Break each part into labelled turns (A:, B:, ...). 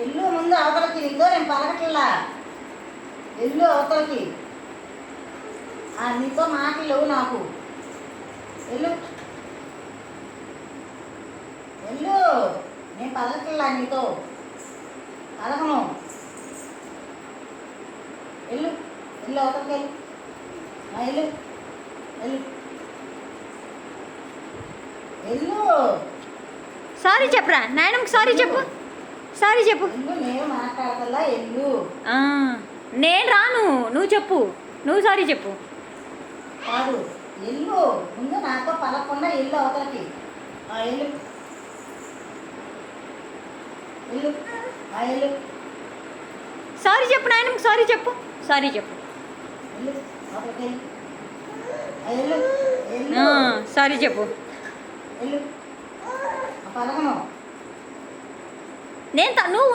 A: ఎల్లు ముందు అవతలకి నీతో నేను పలకట్లా. ఎల్లు అవతలకి. నీతో మాటలు లేవు నాకు. ఎల్లు ఎల్లు, నేను పలకట్లా నీతో. పలకను. ఎల్లు ఎల్లు అవతలకి వెళ్ళు. ఎల్లు ఎల్లు ఎల్లు.
B: సారీ చెప్పరా నాయనమ్మకి, సారీ చెప్పు, సారీ చెప్పు.
A: నేను మాట్లాడతల్లా. ఎల్లు.
B: నేను రాను, నువ్వు చెప్పు, నువ్వు సారీ చెప్పు.
A: కాదు, ఎల్లు ముందు నాతో పలకుండా ఎల్లు అవతలకి. ఎల్లు ఎల్లు ఎల్లు.
B: సారీ చెప్పు నాయనమ్మకి, సారీ చెప్పు, సారీ చెప్పు.
A: ఎల్లు అవతలకి. ఎల్లు ఎల్లు.
B: సారీ చెప్పు.
A: ఎల్లు పలకను.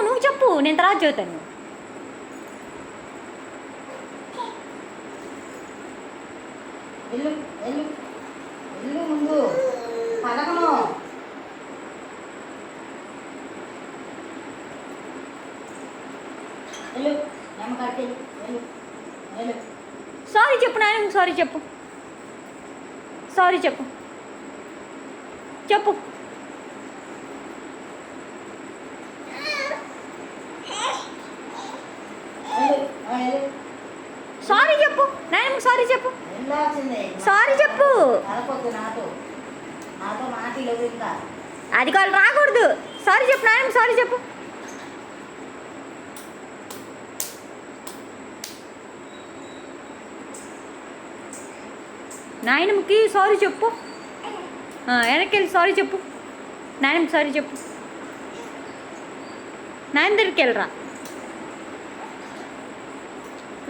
B: నువ్వు చెప్పు, నేను తర్వాత చెబుతాను.
A: ఎల్లు ఎల్లు ఎల్లు ముందు పలకను. ఎల్లు నమ్మకాటి. ఎల్లు ఎల్లు.
B: సారీ చెప్పు నాయనమ్మకి, సారీ చెప్పు, సారీ చెప్పు, చెప్పు. సారీ చెప్పు నాయనమ్మకి, సారీ చెప్పు, సారీ చెప్పు.
A: నాతో నాతో మాటలు ఇంకా.
B: అది కాదు, రాకూడదు. సారీ చెప్పు నాయనమ్మకి, సారీ చెప్పు. నాయనమ్మకి సారీ చెప్పు. వెనక్కి వెళ్ళి సారీ చెప్పు. నాయనమ్మకి సారీ చెప్పు. నాయన దగ్గరికి వెళ్ళరా,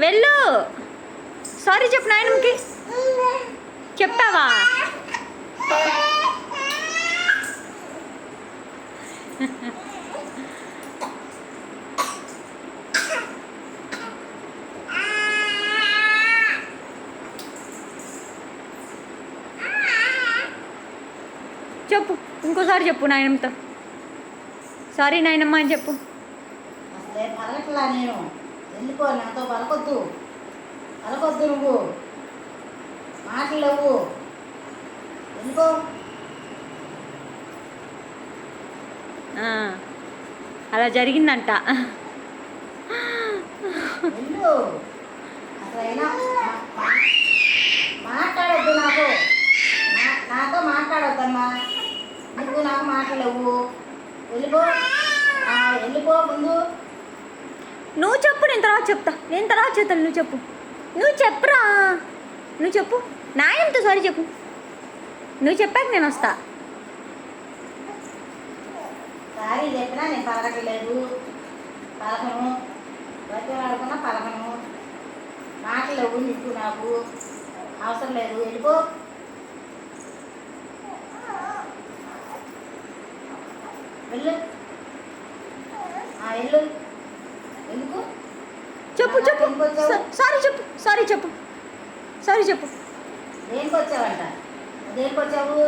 B: వెళ్ళు. సారీ చెప్పు నాయనమ్మకి. చెప్పావా? చెప్పు, ఇంకోసారి చెప్పు నాయనమ్మతో. సారీ నాయనమ్మ అని చెప్పు.
A: అసలే పలకట్లా నేను. ఎందుకో నాతో పలకొద్దు. పలకొద్దు నువ్వు. మాటలు లేవు. ఎందుకో.
B: అలా జరిగిందంట.
A: వెళ్ళు. అసలైనా మాట్లాడొద్దు నాకు. నాతో మాట్లాడొద్దమ్మా. నువ్వు నాకు మాట్లాడవు. వెళ్ళిపో. వెళ్ళిపో ముందు.
B: నువ్వు చెప్పు, నేను తర్వాత చెప్తా, నేను తర్వాత చెప్తాను. నువ్వు చెప్పు, నువ్వు చెప్పురా, నువ్వు చెప్పు. నాయనమ్మతో సారీ చెప్పు. నువ్వు చెప్పాక నేను వస్తా.
A: సారీ చెప్పినా నేను పలకట్లేదు. పలకను. బతిలాడుకున్నా పలకను. మాటలేవు నీకు నాకు. అవసరం లేదు. వెళ్ళిపో. వెళ్ళు. వెళ్ళు. ఎందుకు?
B: చెప్పు చెప్పు. సారీ చెప్పు, సారీ చెప్పు, సారీ చెప్పు.
A: దేనికి వచ్చావంట? దేనికి వచ్చావు?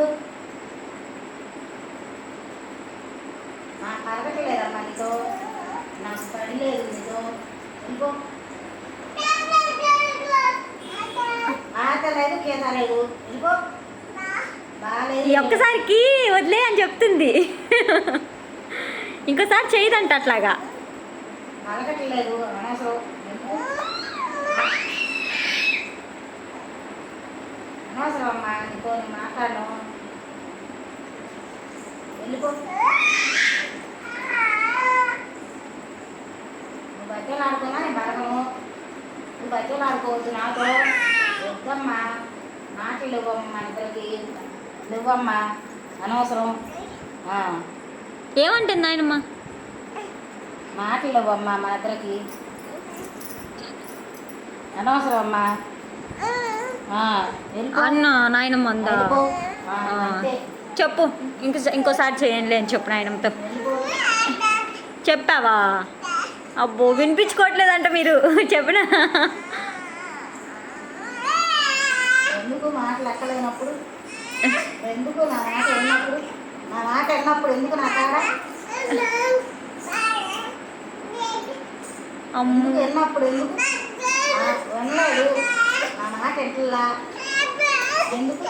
A: నాకు పలకట్లేదమ్మా నీతో. నాకు పని లేదు నీతో. ఇంకో ఆకలేదు, కేత లేదు. ఇంకో బాగాలేదు.
B: ఈ ఒక్కసారికి వదిలే అని చెప్తుంది. ఇంకోసారి చేయదంట అట్లాగా.
A: పలకట్లేదు అనవసరం. అనవసరం అమ్మా నీతో నేను మాట్లాడను. వెళ్ళిపో. నువ్వు బట్టలు ఆడుకున్నా నేను పలకను. నువ్వు బట్టలు ఆడుకోవద్దు నాతో. వద్దమ్మా. మాటలు ఇవ్వమ్మా ఇద్దరికి. నువ్వమ్మా అనవసరం.
B: ఏమంటుంది నాయనమ్మ?
A: మాటలు ఇవ్వమ్మా మా ఇద్దరికి. అనవసరం అమ్మా.
B: అన్న నాయనమ్మ అందా? చెప్పు, ఇంకోసారి చేయండి అని చెప్పు నాయనమ్మతో. చెప్పావా? అబ్బో వినిపించుకోవట్లేదంట మీరు. చెప్పినా
A: ఎందుకు మాటలు ఎక్కలేనప్పుడు? ఎందుకు నా మాట విన్నప్పుడు? నా మాట విన్నప్పుడు ఎందుకు నా కాడ?
B: అమ్మ
A: ఎందుకు వెళ్ళినప్పుడు ఎందుకు వినలేదు నా మాట ఎట్లా ఎందుకు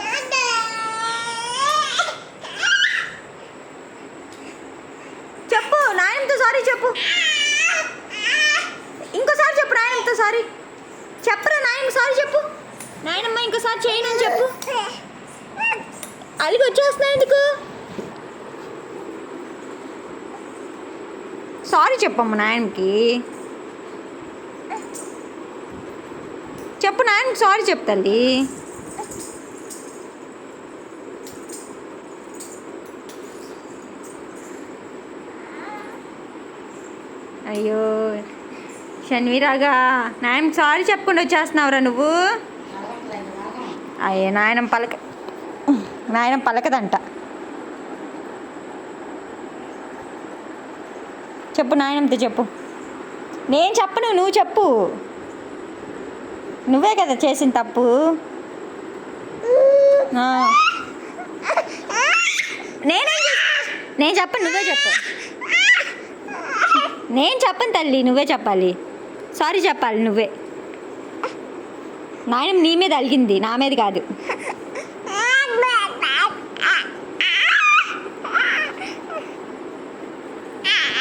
B: చెప్పు నాయనమ్మతో సారీ చెప్పు. ఇంకోసారి చెప్పు నాయనమ్మతో సారీ. చెప్పరా నాయనమ్మ సారీ చెప్పు. నాయనమ్మ ఇంకోసారి చేయనని చెప్పు. అలిగి వచ్చేస్తున్నా ఎందుకు? సారీ చెప్పమ్మ నాయనమ్మకి. చెప్పు నాయనకి సారీ చెప్పు తల్లి. అయ్యో షన్వీరాగా నాయనకి సారీ చెప్పకుండా వచ్చేస్తున్నావురా నువ్వు. అయ్యే నాయనమ్మ పలకదంట. చెప్పు నాయనమ్మతో చెప్పు. నేను చెప్పను నువ్వు చెప్పు. నువ్వే కదా చేసిన తప్పు. నేను చెప్పను నువ్వే చెప్పు. నేను చెప్పను తల్లి నువ్వే చెప్పాలి. సారీ చెప్పాలి నువ్వే. నాయనమ్మ నీ మీద అలిగింది నా మీద కాదు.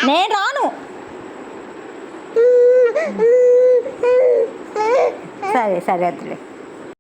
B: నేను రాను. సరే సరే వద్దులే.